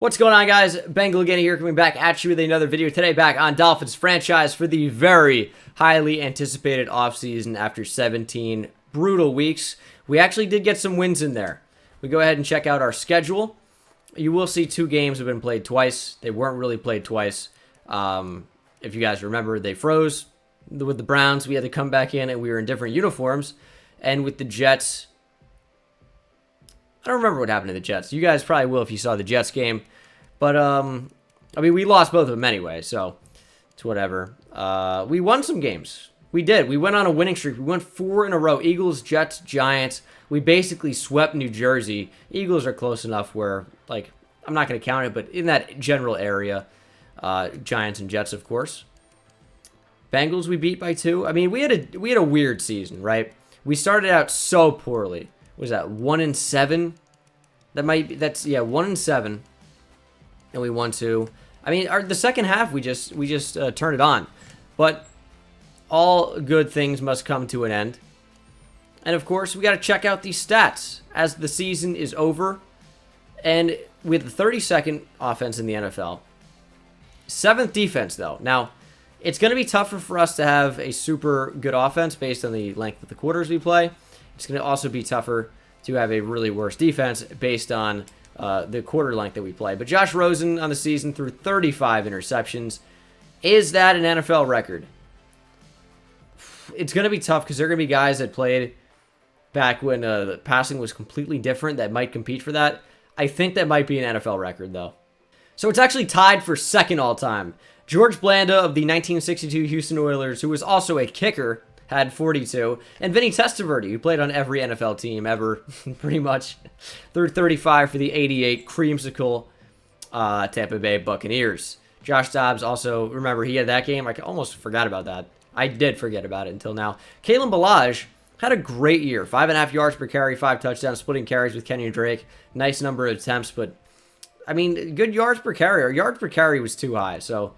What's going on, guys? Bengal again here, coming back at you with another video today, back on Dolphins franchise for the very highly anticipated offseason after 17 brutal weeks. We actually did get some wins in there. We go ahead and check out our schedule. You will see two games have been played twice. They weren't really played twice. If you guys remember, they froze with the Browns. We had to come back in and we were in different uniforms. And with the Jets, I don't remember what happened to the Jets. You guys probably will if you saw the Jets game. But, I mean, we lost both of them anyway, so it's whatever. We won some games. We did. We went on a winning streak. We went 4 in a row. Eagles, Jets, Giants. We basically swept New Jersey. Eagles are close enough where, like, I'm not going to count it, but in that general area, Giants and Jets, of course. Bengals we beat by 2. I mean, we had a weird season, right? We started out so poorly. What was that, 1-7? That's 1-7, and we won 2. I mean, the second half we just turned it on, but all good things must come to an end. And of course, we got to check out these stats as the season is over, and with the 32nd offense in the NFL, 7th defense though. Now, it's going to be tougher for us to have a super good offense based on the length of the quarters we play. It's going to also be tougher to have a really worse defense based on the quarter length that we play. But Josh Rosen on the season threw 35 interceptions. Is that an NFL record? It's going to be tough because there are going to be guys that played back when the passing was completely different that might compete for that. I think that might be an NFL record, though. So it's actually tied for second all-time. George Blanda of the 1962 Houston Oilers, who was also a kicker, had 42. And Vinny Testaverde, who played on every NFL team ever, pretty much, threw 35 for the 88 creamsicle Tampa Bay Buccaneers. Josh Dobbs also, remember, he had that game. I almost forgot about that. I did forget about it until now. Kalen Ballage had a great year. 5.5 yards per carry, 5 touchdowns, splitting carries with Kenyon Drake. Nice number of attempts, but, I mean, good yards per carry. Our yards per carry was too high, so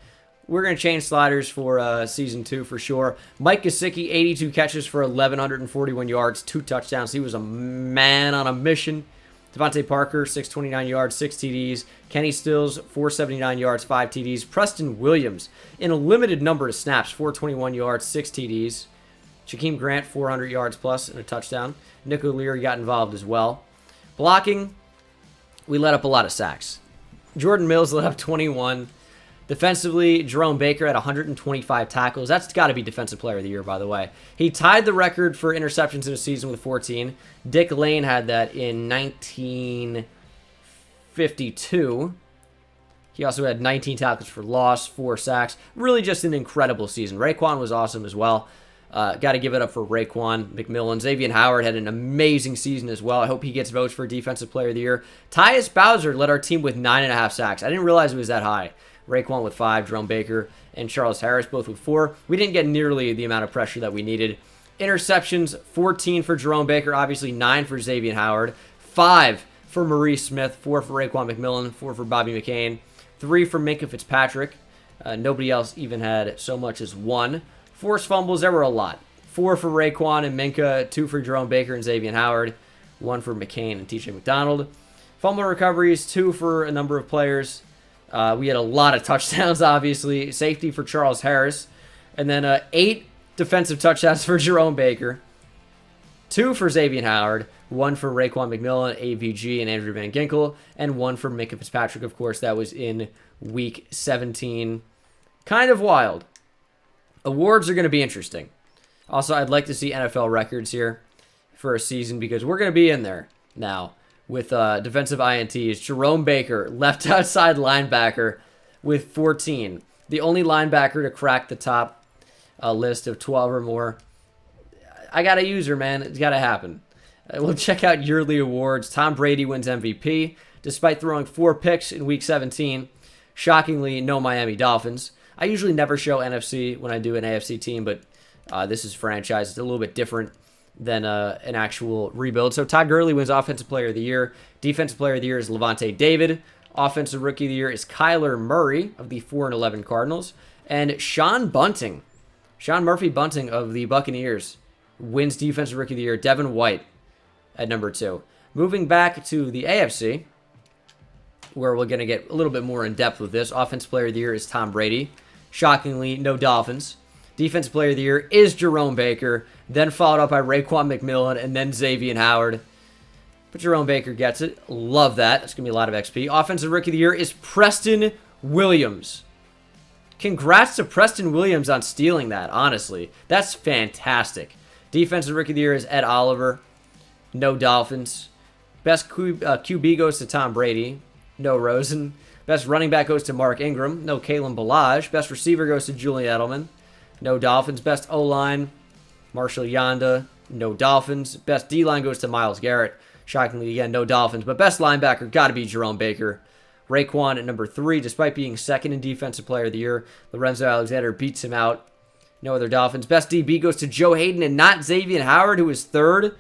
we're going to change sliders for Season 2 for sure. Mike Gesicki, 82 catches for 1,141 yards, 2 touchdowns. He was a man on a mission. Devontae Parker, 629 yards, 6 TDs. Kenny Stills, 479 yards, 5 TDs. Preston Williams, in a limited number of snaps, 421 yards, 6 TDs. Shaquem Grant, 400 yards plus and a touchdown. Nick O'Leary got involved as well. Blocking, we let up a lot of sacks. Jordan Mills let up 21. Defensively, Jerome Baker had 125 tackles. That's got to be Defensive Player of the Year, by the way. He tied the record for interceptions in a season with 14. Dick Lane had that in 1952. He also had 19 tackles for loss, 4 sacks. Really just an incredible season. Raekwon was awesome as well. Got to give it up for Raekwon McMillan. Xavier Howard had an amazing season as well. I hope he gets votes for Defensive Player of the Year. Tyus Bowser led our team with 9.5 sacks. I didn't realize it was that high. Raekwon with 5, Jerome Baker and Charles Harris both with 4. We didn't get nearly the amount of pressure that we needed. Interceptions, 14 for Jerome Baker, obviously 9 for Xavier Howard, 5 for Maurice Smith, 4 for Raekwon McMillan, 4 for Bobby McCain, 3 for Minkah Fitzpatrick. Nobody else even had so much as 1. Forced fumbles, there were a lot. 4 for Raekwon and Minkah, 2 for Jerome Baker and Xavier Howard, 1 for McCain and TJ McDonald. Fumble recoveries, 2 for a number of players. We had a lot of touchdowns, obviously. Safety for Charles Harris. And then 8 defensive touchdowns for Jerome Baker. 2 for Xavier Howard. 1 for Raekwon McMillan, AVG, and Andrew Van Ginkel. And 1 for Minkah Fitzpatrick, of course. That was in Week 17. Kind of wild. Awards are going to be interesting. Also, I'd like to see NFL records here for a season because we're going to be in there now with defensive INTs. Jerome Baker, left outside linebacker with 14. The only linebacker to crack the top list of 12 or more. I got to use her, man. It's got to happen. We'll check out yearly awards. Tom Brady wins MVP, despite throwing 4 picks in Week 17. Shockingly, no Miami Dolphins. I usually never show NFC when I do an AFC team, but this is franchise. It's a little bit different than an actual rebuild. So Todd Gurley wins Offensive Player of the Year. Defensive Player of the Year is Levante David. Offensive Rookie of the Year is Kyler Murray of the 4-11 Cardinals. And Sean Bunting, Sean Murphy Bunting of the Buccaneers, wins Defensive Rookie of the Year. Devin White at number 2. Moving back to the AFC, where we're going to get a little bit more in depth with this. Offensive Player of the Year is Tom Brady. Shockingly, no Dolphins. Defensive Player of the Year is Jerome Baker, then followed up by Raekwon McMillan, and then Xavier Howard. But Jerome Baker gets it. Love that. That's going to be a lot of XP. Offensive Rookie of the Year is Preston Williams. Congrats to Preston Williams on stealing that, honestly. That's fantastic. Defensive Rookie of the Year is Ed Oliver. No Dolphins. Best QB goes to Tom Brady. No Rosen. Best running back goes to Mark Ingram. No Kalen Ballage. Best receiver goes to Julian Edelman. No Dolphins. Best O-line, Marshall Yanda. No Dolphins. Best D-line goes to Myles Garrett. Shockingly, again, no Dolphins. But best linebacker got to be Jerome Baker. Raekwon at number 3, despite being second in Defensive Player of the Year. Lorenzo Alexander beats him out. No other Dolphins. Best DB goes to Joe Hayden and not Xavier Howard, who is third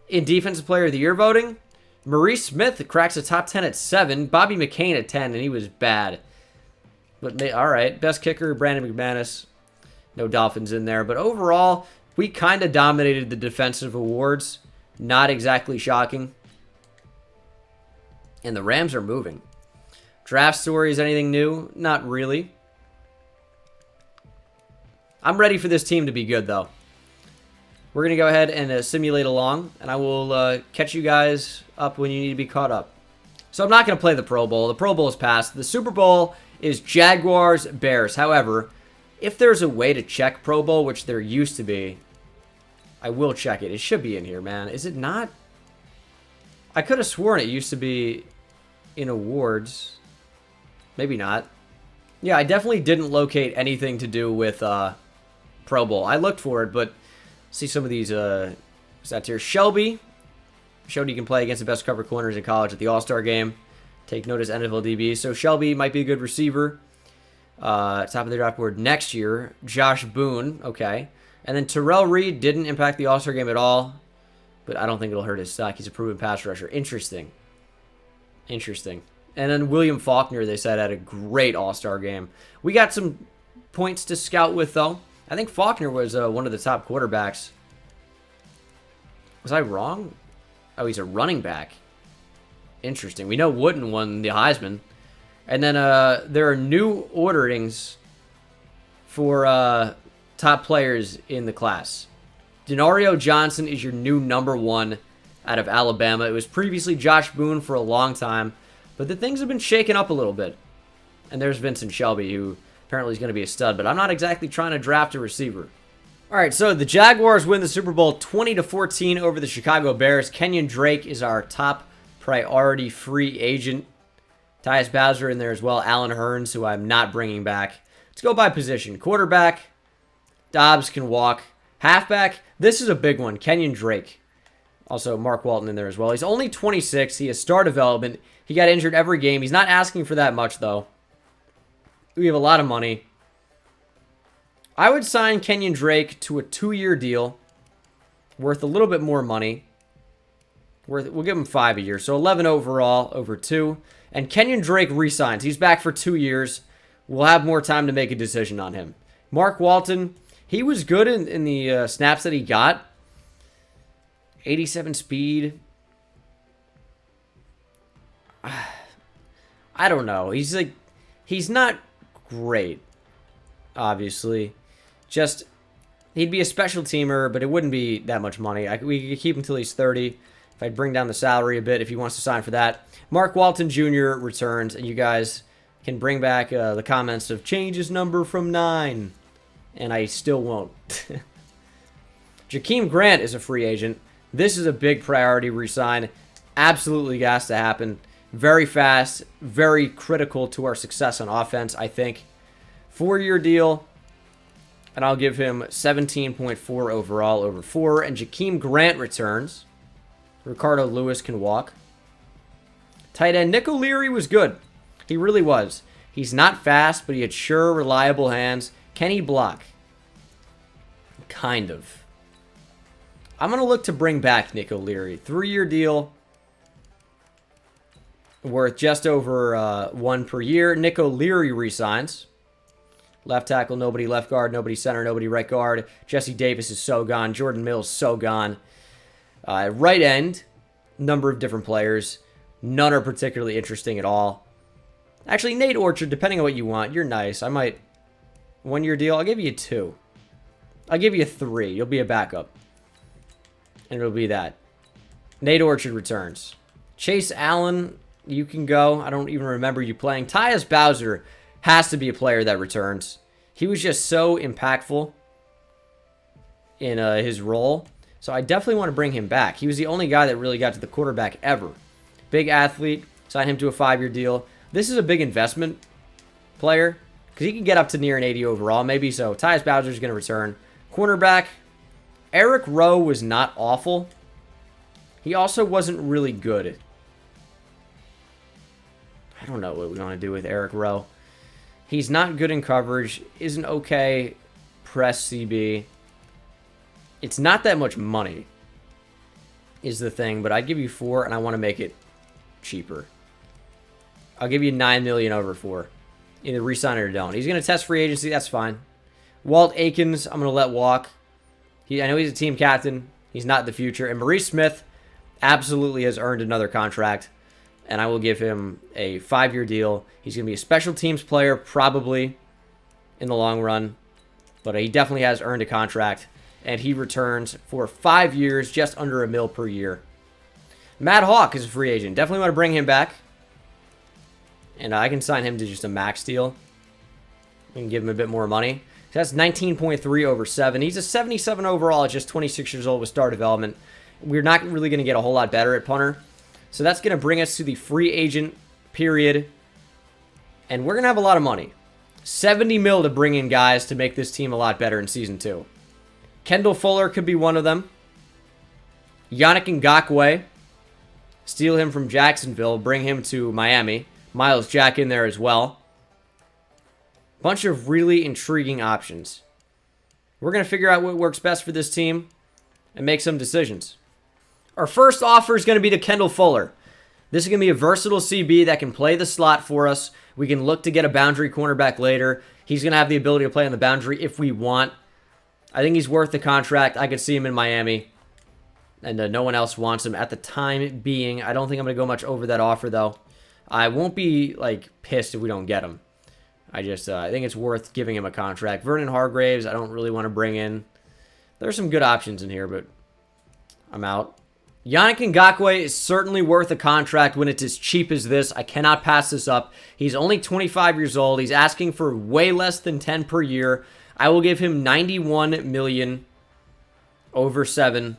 in Defensive Player of the Year voting. Maurice Smith cracks the top 10 at 7. Bobby McCain at 10, and he was bad. But all right. Best kicker, Brandon McManus. No Dolphins in there. But overall, we kind of dominated the defensive awards. Not exactly shocking. And the Rams are moving. Draft stories, anything new? Not really. I'm ready for this team to be good, though. We're going to go ahead and simulate along, and I will catch you guys up when you need to be caught up. So I'm not going to play the Pro Bowl. The Pro Bowl is past. The Super Bowl is Jaguars, Bears. However, if there's a way to check Pro Bowl, which there used to be, I will check it. It should be in here, man. Is it not? I could have sworn it used to be in awards. Maybe not. Yeah, I definitely didn't locate anything to do with Pro Bowl. I looked for it, but see some of these stats here. Shelby showed he can play against the best cover corners in college at the All-Star game. Take notice, NFL DB. So Shelby might be a good receiver. Top of the draft board next year. Josh Boone, okay. And then Terrell Reed didn't impact the All-Star game at all, but I don't think it'll hurt his stock. He's a proven pass rusher. Interesting. Interesting. And then William Faulkner, they said, had a great All-Star game. We got some points to scout with, though. I think Faulkner was one of the top quarterbacks. Was I wrong? Oh, he's a running back. Interesting. We know Wooden won the Heisman. And then there are new orderings for top players in the class. Denario Johnson is your new number 1 out of Alabama. It was previously Josh Boone for a long time, but the things have been shaken up a little bit. And there's Vincent Shelby, who apparently is going to be a stud, but I'm not exactly trying to draft a receiver. All right, so the Jaguars win the Super Bowl 20-14 over the Chicago Bears. Kenyon Drake is our top priority free agent. Tyus Bowser in there as well. Alan Hearns, who I'm not bringing back. Let's go by position. Quarterback, Dobbs can walk. Halfback, this is a big one. Kenyon Drake. Also, Mark Walton in there as well. He's only 26. He has star development. He got injured every game. He's not asking for that much, though. We have a lot of money. I would sign Kenyon Drake to a 2-year deal worth a little bit more money. We'll give him 5 a year. So 11 overall over 2. And Kenyon Drake resigns. He's back for 2 years. We'll have more time to make a decision on him. Mark Walton, he was good in the snaps that he got. 87 speed. I don't know. He's not great, obviously. Just, he'd be a special teamer, but it wouldn't be that much money. We could keep him until he's 30. If I'd bring down the salary a bit, if he wants to sign for that. Mark Walton Jr. returns, and you guys can bring back the comments of change his number from 9. And I still won't. Jakeem Grant is a free agent. This is a big priority resign. Absolutely has to happen. Very fast, very critical to our success on offense, I think. 4-year deal, and I'll give him 17.4 overall over 4. And Jakeem Grant returns. Ricardo Lewis can walk. Tight end Nick O'Leary was good. He really was. He's not fast, but he had sure, reliable hands. Can he block? Kind of. I'm going to look to bring back Nick O'Leary. 3-year deal. Worth just over 1 per year. Nick O'Leary resigns. Left tackle, nobody. Left guard, nobody. Center, nobody. Right guard. Jesse Davis is so gone. Jordan Mills, so gone. Right end, number of different players. None are particularly interesting at all. Actually, Nate Orchard, depending on what you want, you're nice. I might... 1 year deal, I'll give you 2. I'll give you 3. You'll be a backup. And it'll be that. Nate Orchard returns. Chase Allen, you can go. I don't even remember you playing. Tyus Bowser has to be a player that returns. He was just so impactful in his role. So I definitely want to bring him back. He was the only guy that really got to the quarterback ever. Big athlete. Sign him to a 5-year deal. This is a big investment player because he can get up to near an 80 overall. Maybe so. Tyus Bowser is going to return. Cornerback. Eric Rowe was not awful. He also wasn't really good. I don't know what we want to do with Eric Rowe. He's not good in coverage. Is an okay press CB. It's not that much money is the thing, but I'd give you 4, and I want to make it cheaper. I'll give you $9 million over 4. Either re-sign it or don't. He's going to test free agency. That's fine. Walt Aikens, I'm going to let walk. I know he's a team captain. He's not the future. And Maurice Smith absolutely has earned another contract, and I will give him a 5-year deal. He's going to be a special teams player probably in the long run, but he definitely has earned a contract, and he returns for 5 years, just under $1 million per year. Matt Hawk is a free agent. Definitely want to bring him back, and I can sign him to just a max deal. We can give him a bit more money. That's 19.3 over 7. He's a 77 overall at just 26 years old with star development. We're not really going to get a whole lot better at punter. So that's going to bring us to the free agent period. And we're going to have a lot of money. 70 mil to bring in guys to make this team a lot better in Season 2. Kendall Fuller could be one of them. Yannick Ngakoue. Steal him from Jacksonville. Bring him to Miami. Miles Jack in there as well. Bunch of really intriguing options. We're going to figure out what works best for this team and make some decisions. Our first offer is going to be to Kendall Fuller. This is going to be a versatile CB that can play the slot for us. We can look to get a boundary cornerback later. He's going to have the ability to play on the boundary if we want. I think he's worth the contract. I could see him in Miami. And no one else wants him at the time being. I don't think I'm going to go much over that offer, though. I won't be pissed if we don't get him. I think it's worth giving him a contract. Vernon Hargraves, I don't really want to bring in. There's some good options in here, but I'm out. Yannick Ngakoue is certainly worth a contract when it's as cheap as this. I cannot pass this up. He's only 25 years old. He's asking for way less than 10 per year. I will give him $91 million over 7.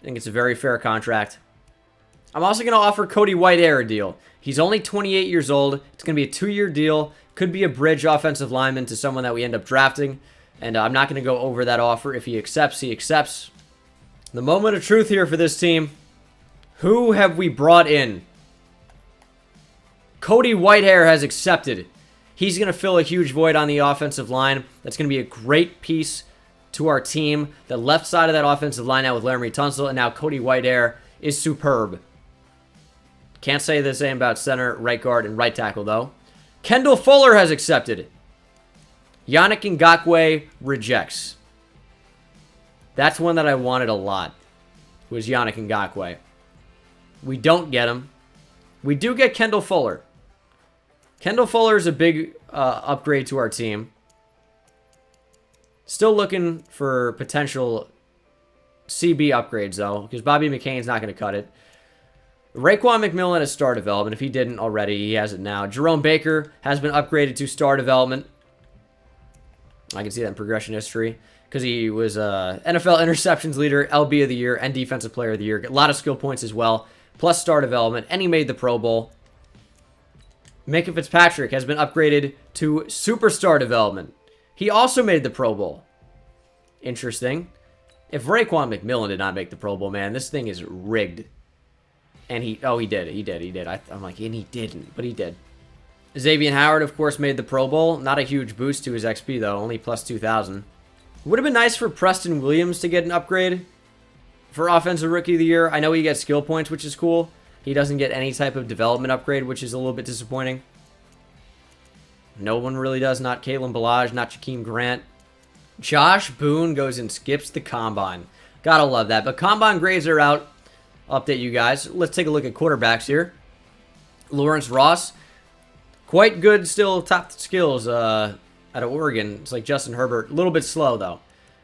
I think it's a very fair contract. I'm also going to offer Cody Whitehair a deal. He's only 28 years old. It's going to be a 2-year deal. Could be a bridge offensive lineman to someone that we end up drafting. And I'm not going to go over that offer. If he accepts, he accepts. The moment of truth here for this team. Who have we brought in? Cody Whitehair has accepted. He's going to fill a huge void on the offensive line. That's going to be a great piece to our team. The left side of that offensive line now with Laramie Tunsil, and now Cody Whitehair is superb. Can't say the same about center, right guard, and right tackle, though. Kendall Fuller has accepted. Yannick Ngakoue rejects. That's one that I wanted a lot, was Yannick Ngakoue. We don't get him. We do get Kendall Fuller. Kendall Fuller is a big upgrade to our team. Still looking for potential CB upgrades, though, because Bobby McCain's not going to cut it. Raekwon McMillan has star development. If he didn't already, he has it now. Jerome Baker has been upgraded to star development. I can see that in progression history because he was NFL interceptions leader, LB of the year, and defensive player of the year. A lot of skill points as well, plus star development, and he made the Pro Bowl. Minka Fitzpatrick has been upgraded to superstar development. He also made the Pro Bowl. Interesting. If Raekwon McMillan did not make the Pro Bowl, man, this thing is rigged. And he did. I'm like, and he didn't, but he did. Xavier Howard, of course, made the Pro Bowl. Not a huge boost to his XP, though. Only plus 2,000. Would have been nice for Preston Williams to get an upgrade for Offensive Rookie of the Year. I know he gets skill points, which is cool. He doesn't get any type of development upgrade, which is a little bit disappointing. No one really does. Not Kalen Ballage, not Jakeem Grant. Josh Boone goes and skips the Combine. Gotta love that. But Combine grades are out. Update you guys. Let's take a look at quarterbacks here. Lawrence Ross, quite good still, top skills out of Oregon. It's like Justin Herbert, a little bit slow though.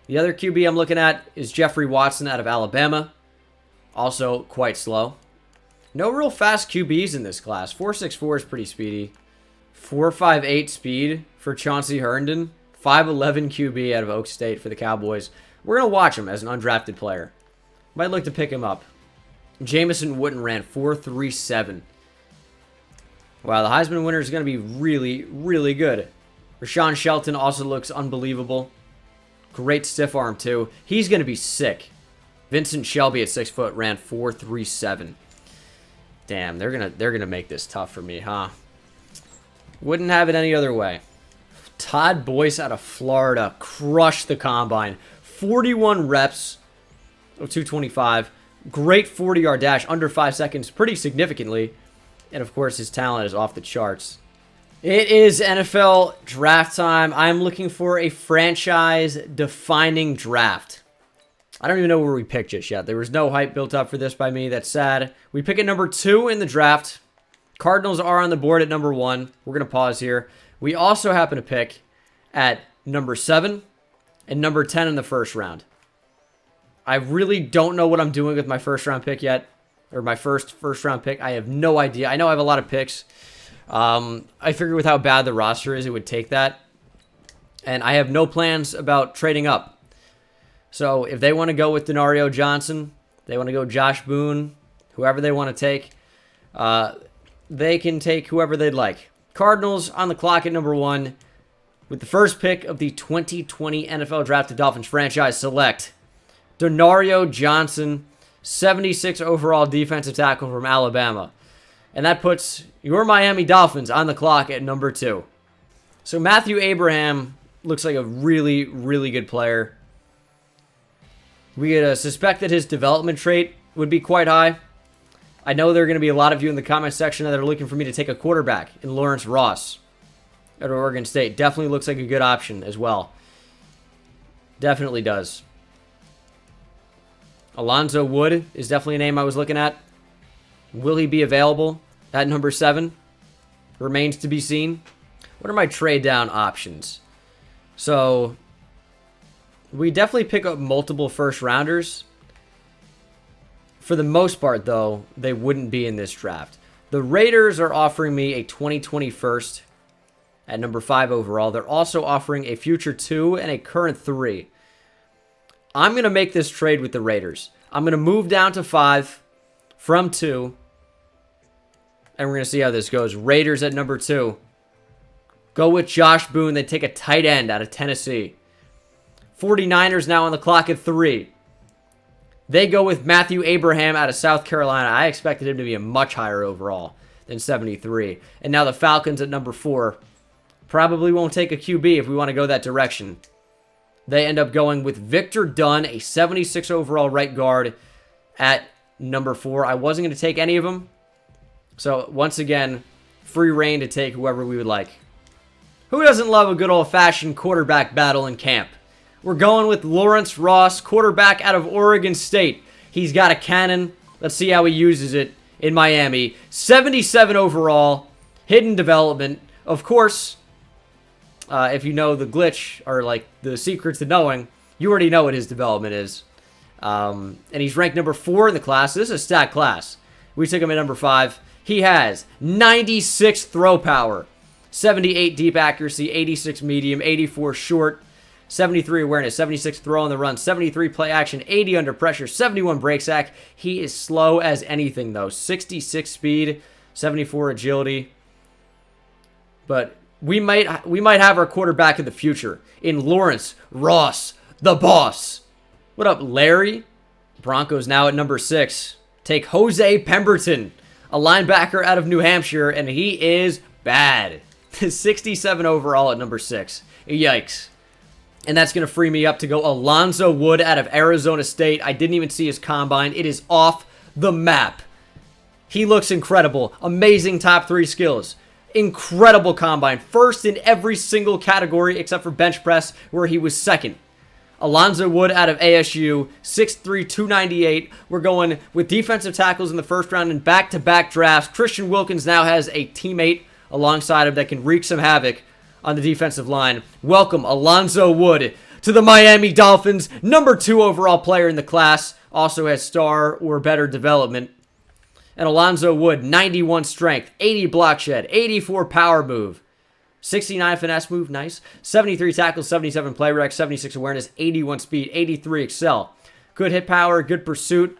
The other QB I'm looking at is Jeffrey Watson out of Alabama, also quite slow. No real fast QBs in this class. 4.64 is pretty speedy. 4.58 speed for Chauncey Herndon. 5'11 QB out of Oak State for the Cowboys. We're going to watch him as an undrafted player. Might look to pick him up. Jamison Wooden ran 4.37. Wow, the Heisman winner is going to be really, really good. Rashawn Shelton also looks unbelievable. Great stiff arm, too. He's going to be sick. Vincent Shelby at 6 foot ran 4.37. Damn, they're gonna make this tough for me, huh? Wouldn't have it any other way. Todd Boise out of Florida crushed the combine. 41 reps of 225. Great 40-yard dash, under 5 seconds, pretty significantly. And, of course, his talent is off the charts. It is NFL draft time. I'm looking for a franchise-defining draft. I don't even know where we picked just yet. There was no hype built up for this by me. That's sad. We pick at number 2 in the draft. Cardinals are on the board at number 1. We're going to pause here. We also happen to pick at number 7 and number 10 in the first round. I really don't know what I'm doing with my first round pick yet. Or my first round pick. I have no idea. I know I have a lot of picks. I figured with how bad the roster is, it would take that. And I have no plans about trading up. So if they want to go with Denario Johnson, they want to go Josh Boone, whoever they want to take, they can take whoever they'd like. Cardinals on the clock at number 1 with the first pick of the 2020 NFL Draft. The Dolphins franchise select Denario Johnson, 76 overall defensive tackle from Alabama. And that puts your Miami Dolphins on the clock at number 2. So Matthew Abraham looks like a really, really good player. We could suspect that his development trait would be quite high. I know there are going to be a lot of you in the comment section that are looking for me to take a quarterback in Lawrence Ross at Oregon State. Definitely looks like a good option as well. Definitely does. Alonzo Wood is definitely a name I was looking at. Will he be available at number 7? Remains to be seen. What are my trade down options? So we definitely pick up multiple first rounders. For the most part, though, they wouldn't be in this draft. The Raiders are offering me a 2020 first at number 5 overall. They're also offering a future 2 and a current 3. I'm going to make this trade with the Raiders. I'm going to move down to 5 from 2. And we're going to see how this goes. Raiders at number 2. Go with Josh Boone. They take a tight end out of Tennessee. 49ers now on the clock at 3. They go with Matthew Abraham out of South Carolina. I expected him to be a much higher overall than 73. And now the Falcons at number 4. Probably won't take a QB if we want to go that direction. They end up going with Victor Dunn, a 76 overall right guard at number 4. I wasn't going to take any of them. So once again, free reign to take whoever we would like. Who doesn't love a good old-fashioned quarterback battle in camp? We're going with Lawrence Ross, quarterback out of Oregon State. He's got a cannon. Let's see how he uses it in Miami. 77 overall, hidden development. Of course, if you know the glitch or like the secret to knowing, you already know what his development is. And he's ranked number 4 in the class. This is a stacked class. We took him at number 5. He has 96 throw power, 78 deep accuracy, 86 medium, 84 short, 73 awareness, 76 throw on the run, 73 play action, 80 under pressure, 71 break sack. He is slow as anything, though. 66 speed, 74 agility. But we might have our quarterback of the future in Lawrence Ross, the boss. What up, Larry? Broncos now at number 6. Take Jose Pemberton, a linebacker out of New Hampshire, and he is bad. 67 overall at number 6. Yikes. And that's going to free me up to go Alonzo Wood out of Arizona State. I didn't even see his combine. It is off the map. He looks incredible. Amazing top 3 skills. Incredible combine. First in every single category except for bench press, where he was second. Alonzo Wood out of ASU, 6'3", 298. We're going with defensive tackles in the first round and back-to-back drafts. Christian Wilkins now has a teammate alongside him that can wreak some havoc on the defensive line. Welcome, Alonzo Wood, to the Miami Dolphins. Number 2 overall player in the class. Also has star or better development. And Alonzo Wood, 91 strength, 80 block shed, 84 power move, 69 finesse move, nice. 73 tackles, 77 play rec, 76 awareness, 81 speed, 83 excel. Good hit power, good pursuit.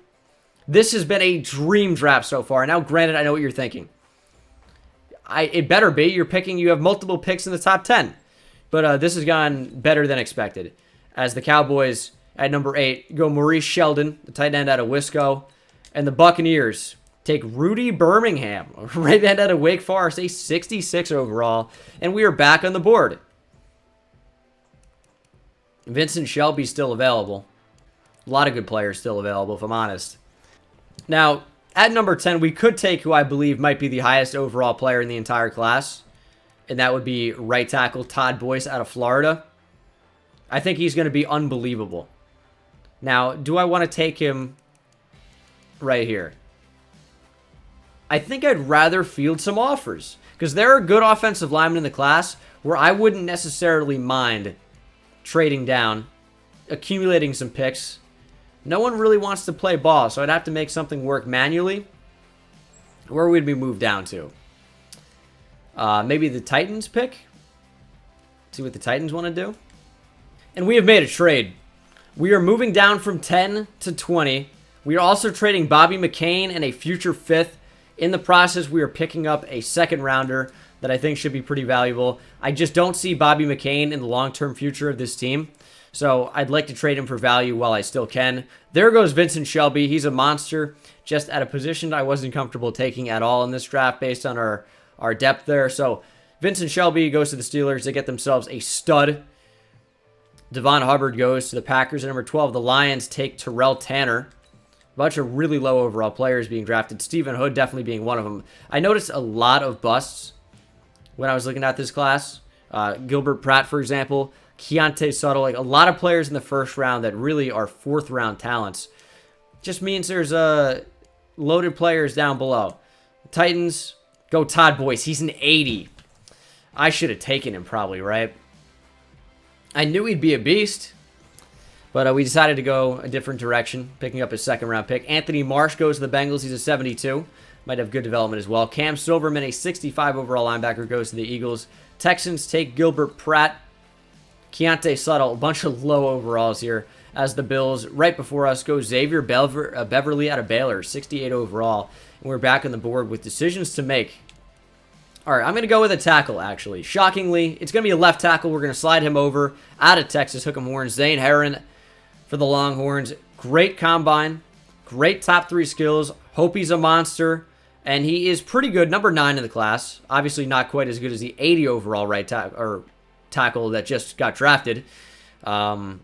This has been a dream draft so far. Now, granted, I know what you're thinking. It better be. You have multiple picks in the top 10. But this has gone better than expected. As the Cowboys at number 8 go Maurice Sheldon, the tight end out of Wisco. And the Buccaneers take Rudy Birmingham, right end out of Wake Forest, a 66 overall. And we are back on the board. Vincent Shelby's still available. A lot of good players still available, if I'm honest. Now, at number 10, we could take who I believe might be the highest overall player in the entire class. And that would be right tackle Todd Boise out of Florida. I think he's going to be unbelievable. Now, do I want to take him right here? I think I'd rather field some offers. Because there are good offensive linemen in the class where I wouldn't necessarily mind trading down, accumulating some picks. No one really wants to play ball, so I'd have to make something work manually. Where would we move down to? Maybe the Titans pick? See what the Titans want to do? And we have made a trade. We are moving down from 10 to 20. We are also trading Bobby McCain and a future 5th. In the process, we are picking up a second rounder that I think should be pretty valuable. I just don't see Bobby McCain in the long-term future of this team. So I'd like to trade him for value while I still can. There goes Vincent Shelby. He's a monster, just at a position I wasn't comfortable taking at all in this draft based on our depth there. So Vincent Shelby goes to the Steelers. They get themselves a stud. Devon Hubbard goes to the Packers at number 12. The Lions take Terrell Tanner. A bunch of really low overall players being drafted. Stephen Hood definitely being one of them. I noticed a lot of busts when I was looking at this class. Gilbert Pratt, for example. Keontae Suttle. Like a lot of players in the first round that really are 4th round talents. Just means there's loaded players down below. Titans, go Todd Boise. He's an 80. I should have taken him probably, right? I knew he'd be a beast. But we decided to go a different direction, picking up his 2nd round pick. Anthony Marsh goes to the Bengals. He's a 72. Might have good development as well. Cam Silverman, a 65 overall linebacker, goes to the Eagles. Texans take Gilbert Pratt. Keontae Suttle, a bunch of low overalls here. As the Bills, right before us, go Xavier Beverly out of Baylor, 68 overall. And we're back on the board with decisions to make. All right, I'm going to go with a tackle, actually. Shockingly, it's going to be a left tackle. We're going to slide him over out of Texas, hook 'em horns. Zane Herron for the Longhorns. Great combine. Great top 3 skills. Hope he's a monster. And he is pretty good. Number 9 in the class. Obviously not quite as good as the 80 overall right tackle that just got drafted 5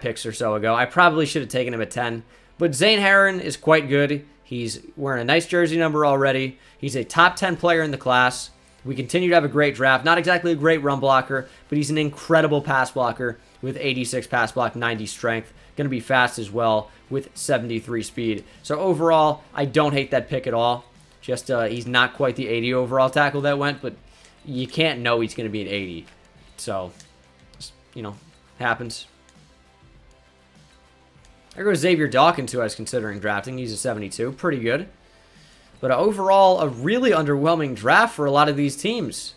picks or so ago. I probably should have taken him at 10. But Zane Herron is quite good. He's wearing a nice jersey number already. He's a top 10 player in the class. We continue to have a great draft. Not exactly a great run blocker, but he's an incredible pass blocker with 86 pass block, 90 strength. Going to be fast as well with 73 speed. So overall, I don't hate that pick at all. Just he's not quite the 80 overall tackle that went, but you can't know he's going to be an 80. So, happens. There goes Xavier Dawkins, who I was considering drafting. He's a 72. Pretty good. But overall, a really underwhelming draft for a lot of these teams.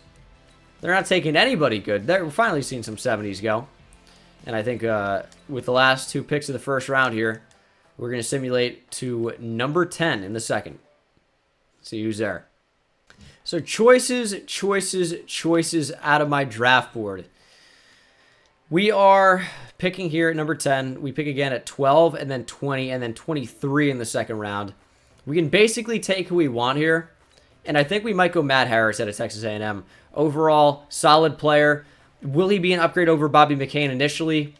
They're not taking anybody good. We're finally seeing some 70s go. And I think with the last 2 picks of the first round here, we're going to simulate to number 10 in the 2nd. See who's there. So choices out of my draft board. We are picking here at number 10. We pick again at 12 and then 20 and then 23 in the 2nd round. We can basically take who we want here. And I think we might go Matt Harris out of Texas A&M. Overall, solid player. Will he be an upgrade over Bobby McCain initially?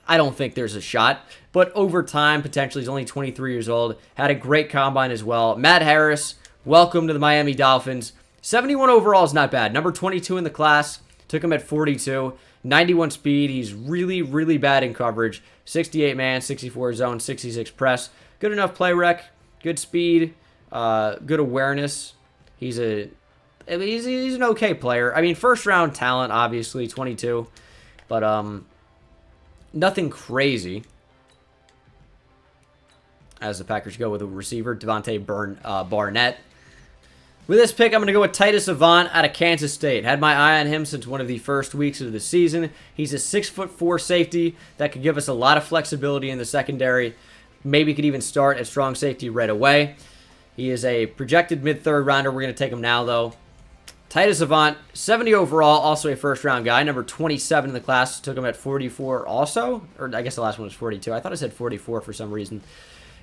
I don't think there's a shot. But over time, potentially, he's only 23 years old. Had a great combine as well. Matt Harris, welcome to the Miami Dolphins. 71 overall is not bad. Number 22 in the class. Took him at 42. 91 speed. He's really, really bad in coverage. 68 man, 64 zone, 66 press. Good enough play rec. Good speed. Good awareness. He's an okay player. I mean, first round talent, obviously, 22. But nothing crazy. As the Packers go with a receiver, Devontae Barnett. With this pick, I'm going to go with Titus Avant out of Kansas State. Had my eye on him since one of the first weeks of the season. He's a 6'4" safety that could give us a lot of flexibility in the secondary. Maybe could even start at strong safety right away. He is a projected mid-third rounder. We're going to take him now, though. Titus Avant, 70 overall, also a first-round guy. Number 27 in the class. Took him at 44 also. Or I guess the last one was 42. I thought I said 44 for some reason.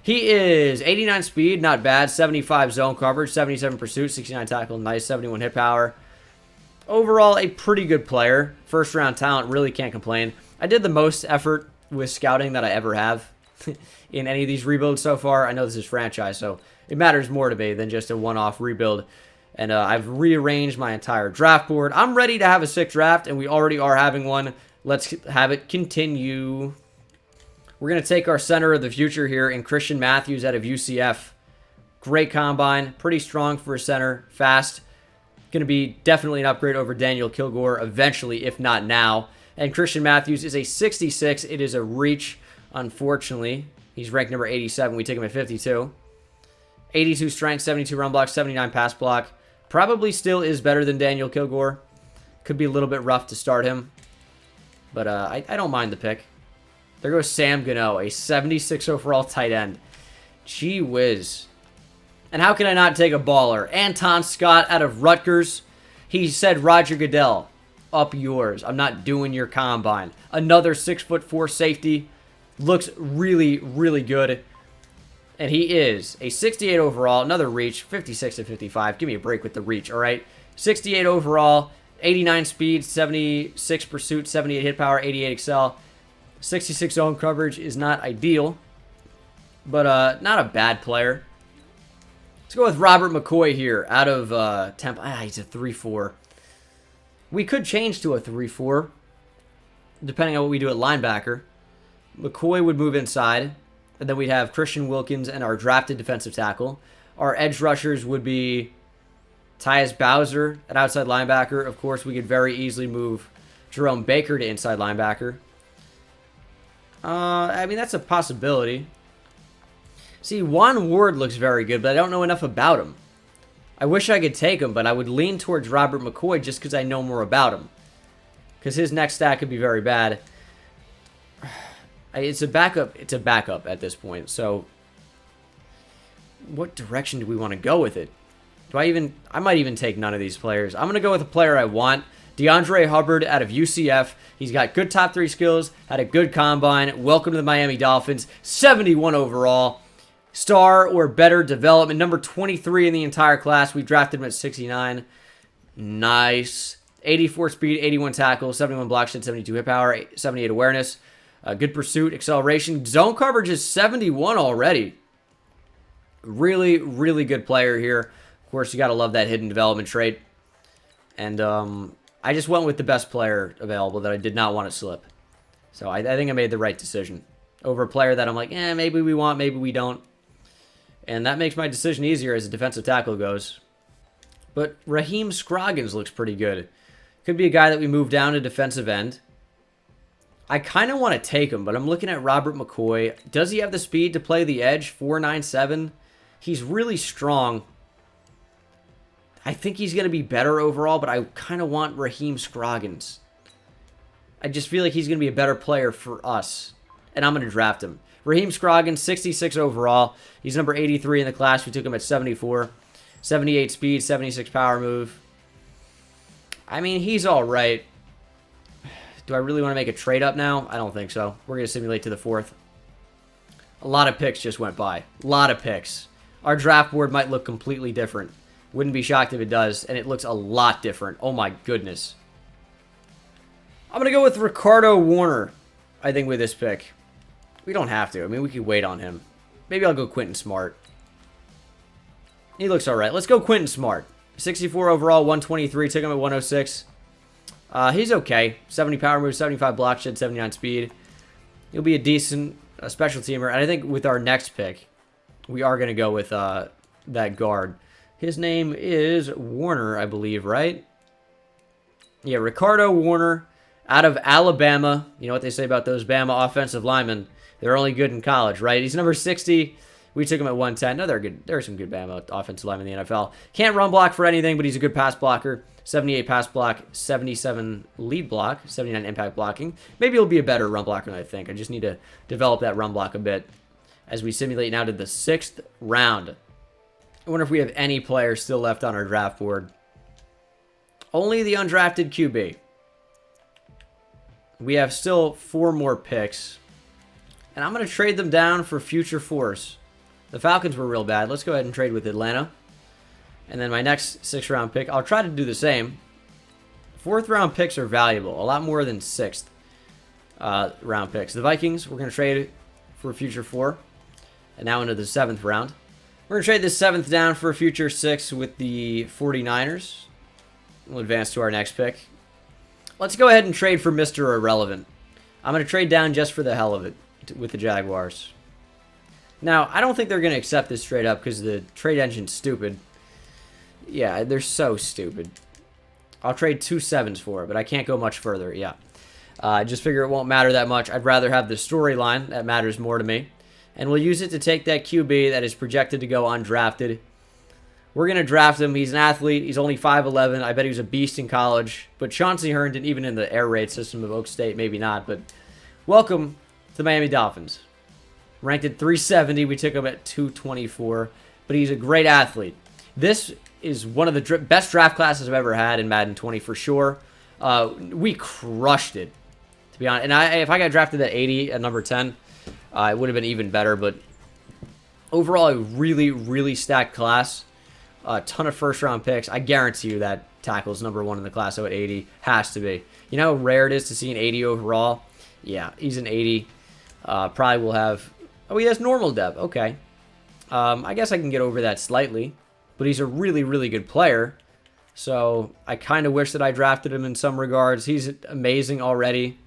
He is 89 speed, not bad. 75 zone coverage, 77 pursuit, 69 tackle, nice. 71 hit power. Overall, a pretty good player. First-round talent, really can't complain. I did the most effort with scouting that I ever have in any of these rebuilds so far. I know this is franchise, so it matters more to me than just a one-off rebuild. And I've rearranged my entire draft board. I'm ready to have a sick draft, and we already are having one. Let's have it continue. We're going to take our center of the future here in Christian Matthews out of UCF. Great combine. Pretty strong for a center. Fast. Going to be definitely an upgrade over Daniel Kilgore eventually, if not now. And Christian Matthews is a 66. It is a reach, unfortunately. He's ranked number 87. We take him at 52. 82 strength, 72 run block, 79 pass block. Probably still is better than Daniel Kilgore. Could be a little bit rough to start him. But I don't mind the pick. There goes Sam Gano, a 76 overall tight end. Gee whiz. And how can I not take a baller? Anton Scott out of Rutgers. He said, Roger Goodell, up yours. I'm not doing your combine. Another 6'4" safety. Looks really, really good. And he is a 68 overall. Another reach. 56 to 55. Give me a break with the reach, all right? 68 overall. 89 speed. 76 pursuit. 78 hit power. 88 excel. 66 zone coverage is not ideal, but not a bad player. Let's go with Robert McCoy here out of Temple. He's a 3-4. We could change to a 3-4, depending on what we do at linebacker. McCoy would move inside, and then we'd have Christian Wilkins and our drafted defensive tackle. Our edge rushers would be Tyus Bowser, an outside linebacker. Of course, we could very easily move Jerome Baker to inside linebacker. I mean, that's a possibility. See, Juan Ward looks very good, but I don't know enough about him. I wish I could take him, but I would lean towards Robert McCoy just because I know more about him. Because his next stat could be very bad. It's a backup. It's a backup at this point. So, what direction do we want to go with it? I might even take none of these players. I'm going to go with a player I want. DeAndre Hubbard out of UCF. He's got good top 3 skills, had a good combine. Welcome to the Miami Dolphins. 71 overall. Star or better development. Number 23 in the entire class. We drafted him at 69. Nice. 84 speed, 81 tackle, 71 block shed, 72 hit power, 78 awareness. Good pursuit, acceleration. Zone coverage is 71 already. Really, really good player here. Of course, you got to love that hidden development trait. And I just went with the best player available that I did not want to slip. So I think I made the right decision. Over a player that I'm like, maybe we want, maybe we don't. And that makes my decision easier as a defensive tackle goes. But Raheem Scroggins looks pretty good. Could be a guy that we move down to defensive end. I kind of want to take him, but I'm looking at Robert McCoy. Does he have the speed to play the edge? 4.97. He's really strong. I think he's going to be better overall, but I kind of want Raheem Scroggins. I just feel like he's going to be a better player for us, and I'm going to draft him. Raheem Scroggins, 66 overall. He's number 83 in the class. We took him at 74. 78 speed, 76 power move. I mean, he's all right. Do I really want to make a trade up now? I don't think so. We're going to simulate to the 4th. A lot of picks just went by. A lot of picks. Our draft board might look completely different. Wouldn't be shocked if it does, and it looks a lot different. Oh my goodness. I'm going to go with Ricardo Warner, I think, with this pick. We don't have to. I mean, we could wait on him. Maybe I'll go Quentin Smart. He looks all right. Let's go Quentin Smart. 64 overall, 123. Took him at 106. He's okay. 70 power move, 75 block shed, 79 speed. He'll be a decent special teamer. And I think with our next pick, we are going to go with that guard. His name is Warner, I believe, right? Yeah, Ricardo Warner out of Alabama. You know what they say about those Bama offensive linemen. They're only good in college, right? He's number 60. We took him at 110. No, they're good. There are some good Bama offensive linemen in the NFL. Can't run block for anything, but he's a good pass blocker. 78 pass block, 77 lead block, 79 impact blocking. Maybe he'll be a better run blocker than I think. I just need to develop that run block a bit as we simulate now to the 6th round. I wonder if we have any players still left on our draft board. Only the undrafted QB. We have still 4 more picks. And I'm going to trade them down for future 4s. The Falcons were real bad. Let's go ahead and trade with Atlanta. And then my next 6th round pick, I'll try to do the same. 4th round picks are valuable. A lot more than 6th round picks. The Vikings, we're going to trade for a future 4. And now into the 7th round. We're going to trade this 7th down for a future 6 with the 49ers. We'll advance to our next pick. Let's go ahead and trade for Mr. Irrelevant. I'm going to trade down just for the hell of it with the Jaguars. Now, I don't think they're going to accept this trade up because the trade engine's stupid. Yeah, they're so stupid. I'll trade 2 7s for it, but I can't go much further. Yeah. I just figure it won't matter that much. I'd rather have the storyline. That matters more to me. And we'll use it to take that QB that is projected to go undrafted. We're going to draft him. He's an athlete. He's only 5'11". I bet he was a beast in college. But Chauncey Herndon, even in the air raid system of Oak State, maybe not. But welcome to the Miami Dolphins. Ranked at 370. We took him at 224. But he's a great athlete. This is one of the best draft classes I've ever had in Madden 20 for sure. We crushed it, to be honest. And if I got drafted at 80 at number 10, it would have been even better. But overall, a really, really stacked class. A ton of first-round picks. I guarantee you that tackle's number 1 in the class, so at 80. Has to be. You know how rare it is to see an 80 overall? Yeah, he's an 80. Probably will have... Oh, he has normal depth. Okay. I guess I can get over that slightly. But he's a really, really good player. So I kind of wish that I drafted him in some regards. He's amazing already.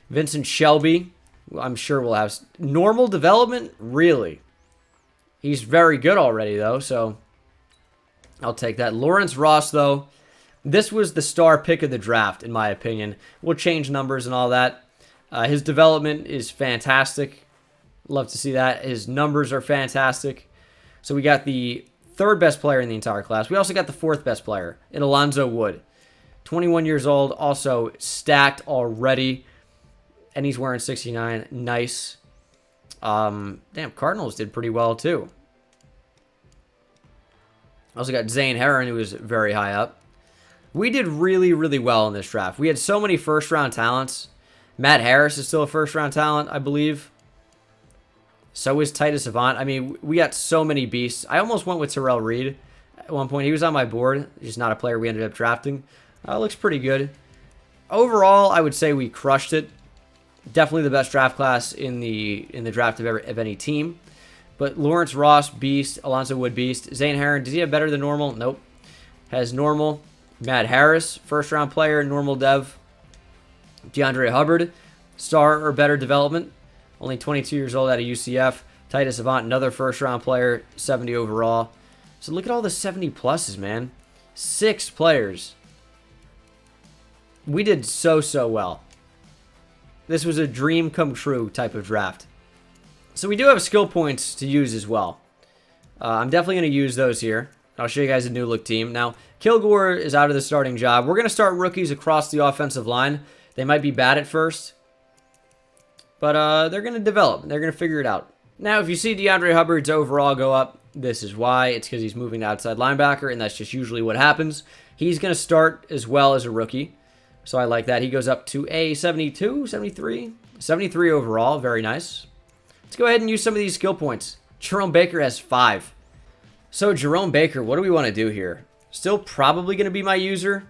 Vincent Shelby, I'm sure will have normal development. Really. He's very good already, though. So I'll take that. Lawrence Ross, though. This was the star pick of the draft, in my opinion. We'll change numbers and all that. His development is fantastic. Love to see that. His numbers are fantastic. So we got the 3rd best player in the entire class. We also got the 4th best player in Alonzo Wood. 21 years old, also stacked already. And he's wearing 69. Nice. Damn, Cardinals did pretty well too. Also got Zane Herron, who was very high up. We did really, really well in this draft. We had so many first-round talents. Matt Harris is still a first-round talent, I believe. So is Titus Avant. I mean, we got so many beasts. I almost went with Terrell Reed at one point. He was on my board. He's not a player we ended up drafting. Looks pretty good. Overall, I would say we crushed it. Definitely the best draft class in the draft of any team. But Lawrence Ross, beast. Alonzo Wood, beast. Zane Herron, does he have better than normal? Nope. Has normal. Matt Harris, first-round player, normal dev. DeAndre Hubbard, star or better development. Only 22 years old out of UCF. Titus Avant, another first-round player, 70 overall. So look at all the 70 pluses, man. 6 players. We did so well. This was a dream come true type of draft. So we do have skill points to use as well. I'm definitely going to use those here. I'll show you guys a new look team. Now, Kilgore is out of the starting job. We're going to start rookies across the offensive line. They might be bad at first. But they're going to develop. They're going to figure it out. Now, if you see DeAndre Hubbard's overall go up, this is why. It's because he's moving to outside linebacker, and that's just usually what happens. He's going to start as well as a rookie. So I like that. He goes up to a 72, 73. 73 overall. Very nice. Let's go ahead and use some of these skill points. Jerome Baker has 5. So Jerome Baker, what do we want to do here? Still probably going to be my user.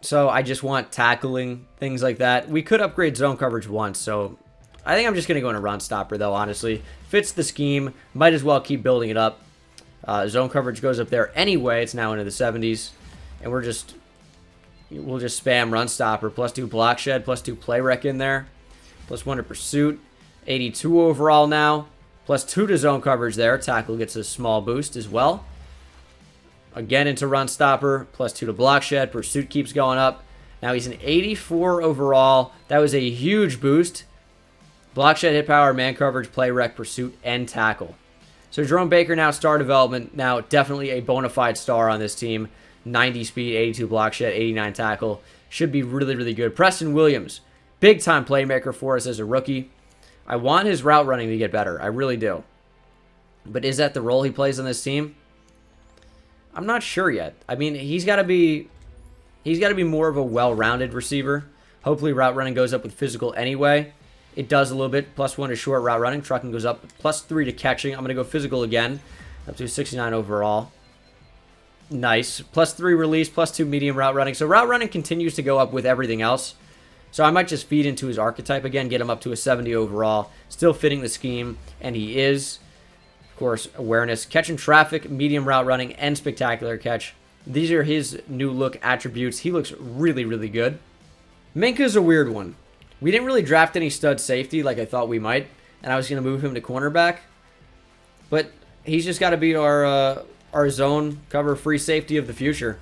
So I just want tackling, things like that. We could upgrade zone coverage once, so I think I'm just going to go in a run stopper, though, honestly. Fits the scheme. Might as well keep building it up. Zone coverage goes up there anyway. It's now into the 70s. And we're just we'll just spam run stopper. +2 block shed, +2 play rec in there. +1 to pursuit. 82 overall now. +2 to zone coverage there. Tackle gets a small boost as well. Again into run stopper. +2 to block shed. Pursuit keeps going up. Now he's an 84 overall. That was a huge boost. Block shed, hit power, man coverage, play rec, pursuit, and tackle. So Jerome Baker now star development. Now definitely a bona fide star on this team. 90 speed, 82 block shed, 89 tackle. Should be really, really good. Preston Williams, big time playmaker for us as a rookie. I want his route running to get better. I really do. But is that the role he plays on this team? I'm not sure yet. I mean, he's got to be more of a well-rounded receiver. Hopefully route running goes up with physical anyway. It does a little bit. +1 to short route running. Trucking goes up. +3 to catching. I'm going to go physical again. Up to 69 overall. Nice. +3 release. +2 medium route running. So route running continues to go up with everything else. So I might just feed into his archetype again. Get him up to a 70 overall. Still fitting the scheme. And he is. Of course, awareness. Catching traffic. Medium route running. And spectacular catch. These are his new look attributes. He looks really, really good. Minka's a weird one. We didn't really draft any stud safety like I thought we might, and I was going to move him to cornerback. But he's just got to be our zone cover free safety of the future,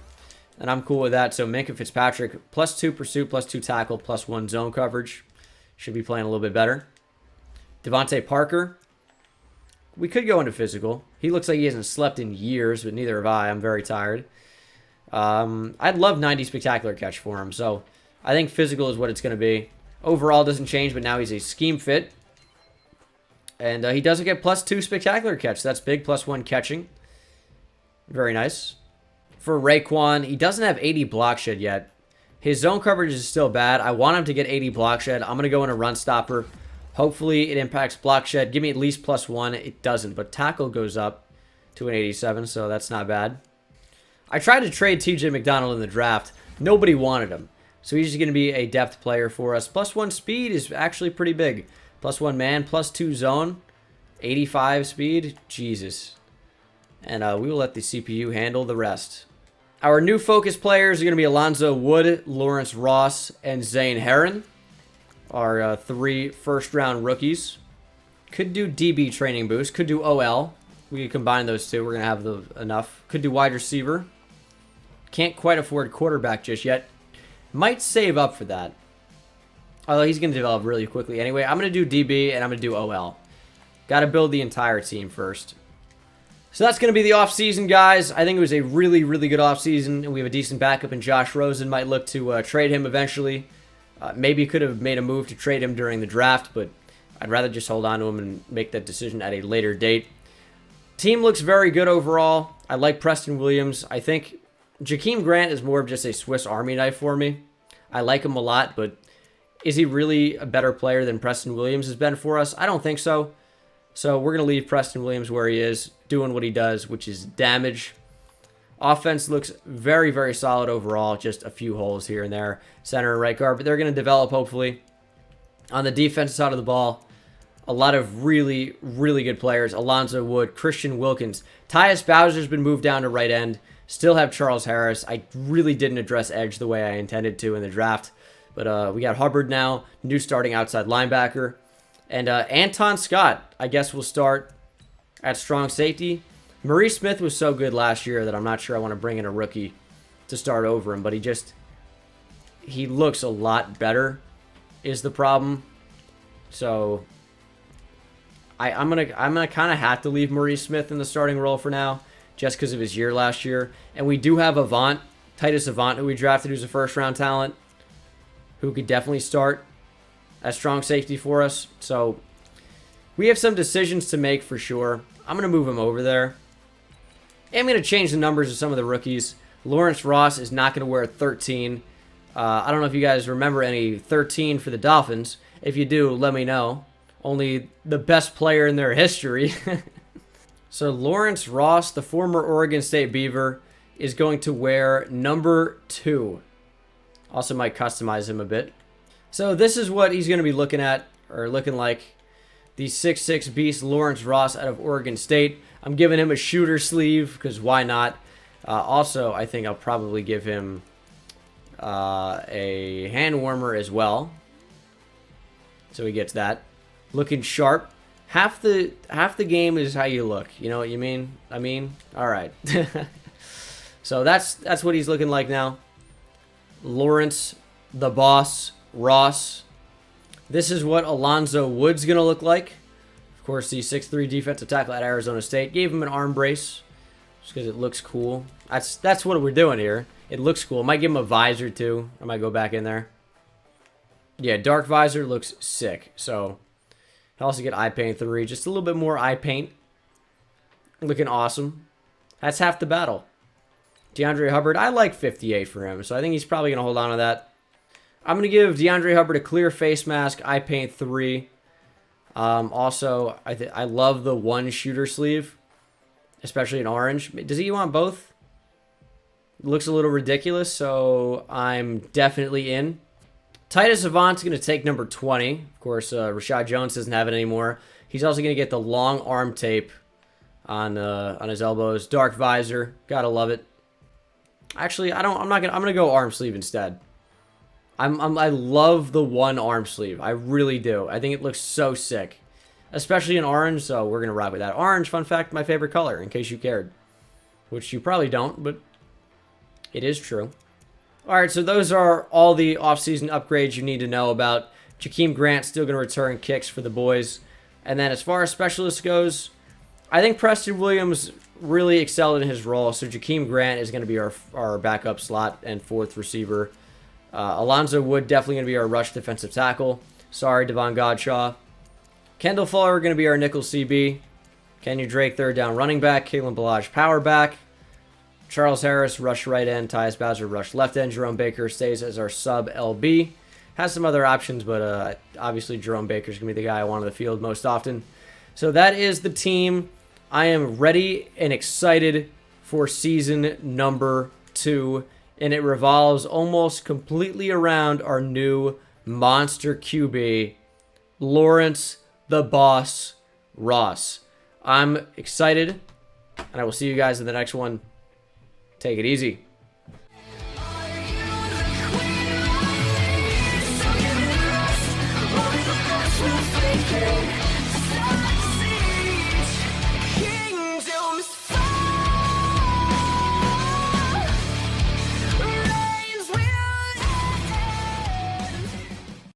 and I'm cool with that. So Minkah Fitzpatrick, +2 pursuit, +2 tackle, +1 zone coverage. Should be playing a little bit better. Devontae Parker. We could go into physical. He looks like he hasn't slept in years, but neither have I. I'm very tired. I'd love 90 spectacular catch for him, so I think physical is what it's going to be. Overall doesn't change, but now he's a scheme fit. And he doesn't get +2 spectacular catch. That's big. +1 catching. Very nice. For Raekwon, he doesn't have 80 block shed yet. His zone coverage is still bad. I want him to get 80 block shed. I'm going to go in a run stopper. Hopefully it impacts block shed. Give me at least +1. It doesn't, but tackle goes up to an 87, so that's not bad. I tried to trade TJ McDonald in the draft. Nobody wanted him. So he's just going to be a depth player for us. +1 speed is actually pretty big. +1 man, +2 zone, 85 speed. Jesus. And we will let the CPU handle the rest. Our new focus players are going to be Alonzo Wood, Lawrence Ross, and Zane Herron. Our 3 first-round rookies. Could do DB training boost. Could do OL. We could combine those two. We're going to have enough. Could do wide receiver. Can't quite afford quarterback just yet. Might save up for that. Although he's going to develop really quickly. Anyway, I'm going to do DB and I'm going to do OL. Got to build the entire team first. So that's going to be the offseason, guys. I think it was a really, really good offseason. And we have a decent backup in Josh Rosen. Might look to trade him eventually. Maybe could have made a move to trade him during the draft. But I'd rather just hold on to him and make that decision at a later date. Team looks very good overall. I like Preston Williams. I think Jakeem Grant is more of just a Swiss Army knife for me. I like him a lot, but is he really a better player than Preston Williams has been for us? I don't think so. So we're going to leave Preston Williams where he is, doing what he does, which is damage. Offense looks very, very solid overall. Just a few holes here and there. Center and right guard, but they're going to develop, hopefully. On the defensive side of the ball, a lot of really, really good players. Alonzo Wood, Christian Wilkins. Tyus Bowser's been moved down to right end. Still have Charles Harris. I really didn't address edge the way I intended to in the draft. But we got Hubbard now, new starting outside linebacker. And Anton Scott, I guess, will start at strong safety. Maurice Smith was so good last year that I'm not sure I want to bring in a rookie to start over him. But he looks a lot better is the problem. So I'm gonna kind of have to leave Maurice Smith in the starting role for now, just because of his year last year. And we do have Avant, Titus Avant, who we drafted, who's a first-round talent, who could definitely start as strong safety for us. So we have some decisions to make for sure. I'm going to move him over there. And I'm going to change the numbers of some of the rookies. Lawrence Ross is not going to wear 13. I don't know if you guys remember any 13 for the Dolphins. If you do, let me know. Only the best player in their history. So Lawrence Ross, the former Oregon State Beaver, is going to wear number 2. Also might customize him a bit. So this is what he's going to be looking like. The 6'6" beast Lawrence Ross out of Oregon State. I'm giving him a shooter sleeve because why not? Also, I think I'll probably give him a hand warmer as well. So he gets that. Looking sharp. Half the game is how you look. You know what you mean? All right. So that's what he's looking like now. Lawrence, the boss, Ross. This is what Alonzo Wood's going to look like. Of course, the 6'3" defensive tackle at Arizona State. Gave him an arm brace just because it looks cool. That's what we're doing here. It looks cool. Might give him a visor, too. I might go back in there. Yeah, dark visor looks sick. So, he'll also get eye paint 3. Just a little bit more eye paint. Looking awesome. That's half the battle. DeAndre Hubbard, I like 58 for him. So, I think he's probably going to hold on to that. I'm going to give DeAndre Hubbard a clear face mask, eye paint 3. Also, I love the one shooter sleeve, especially in orange. Does he want both? Looks a little ridiculous, so I'm definitely in. Titus Avant's going to take number 20. Of course, Rashad Jones doesn't have it anymore. He's also going to get the long arm tape on his elbows. Dark visor, gotta love it. Actually, I'm gonna go arm sleeve instead. I love the one arm sleeve. I really do. I think it looks so sick, especially in orange. So we're gonna rock with that. Orange, fun fact, my favorite color. In case you cared, which you probably don't, but it is true. All right, so those are all the offseason upgrades you need to know about. Jakeem Grant still going to return kicks for the boys. And then as far as specialists goes, I think Preston Williams really excelled in his role. So Jakeem Grant is going to be our backup slot and fourth receiver. Alonzo Wood definitely going to be our rush defensive tackle. Sorry, Devon Godshaw. Kendall Fuller going to be our nickel CB. Kenyon Drake, third down running back. Kalen Ballage, power back. Charles Harris, rush right end. Tyus Bowser, rush left end. Jerome Baker stays as our sub LB. Has some other options, but obviously Jerome Baker's going to be the guy I want on the field most often. So that is the team. I am ready and excited for season number 2, and it revolves almost completely around our new monster QB, Lawrence the Boss Ross. I'm excited, and I will see you guys in the next one. Take it easy.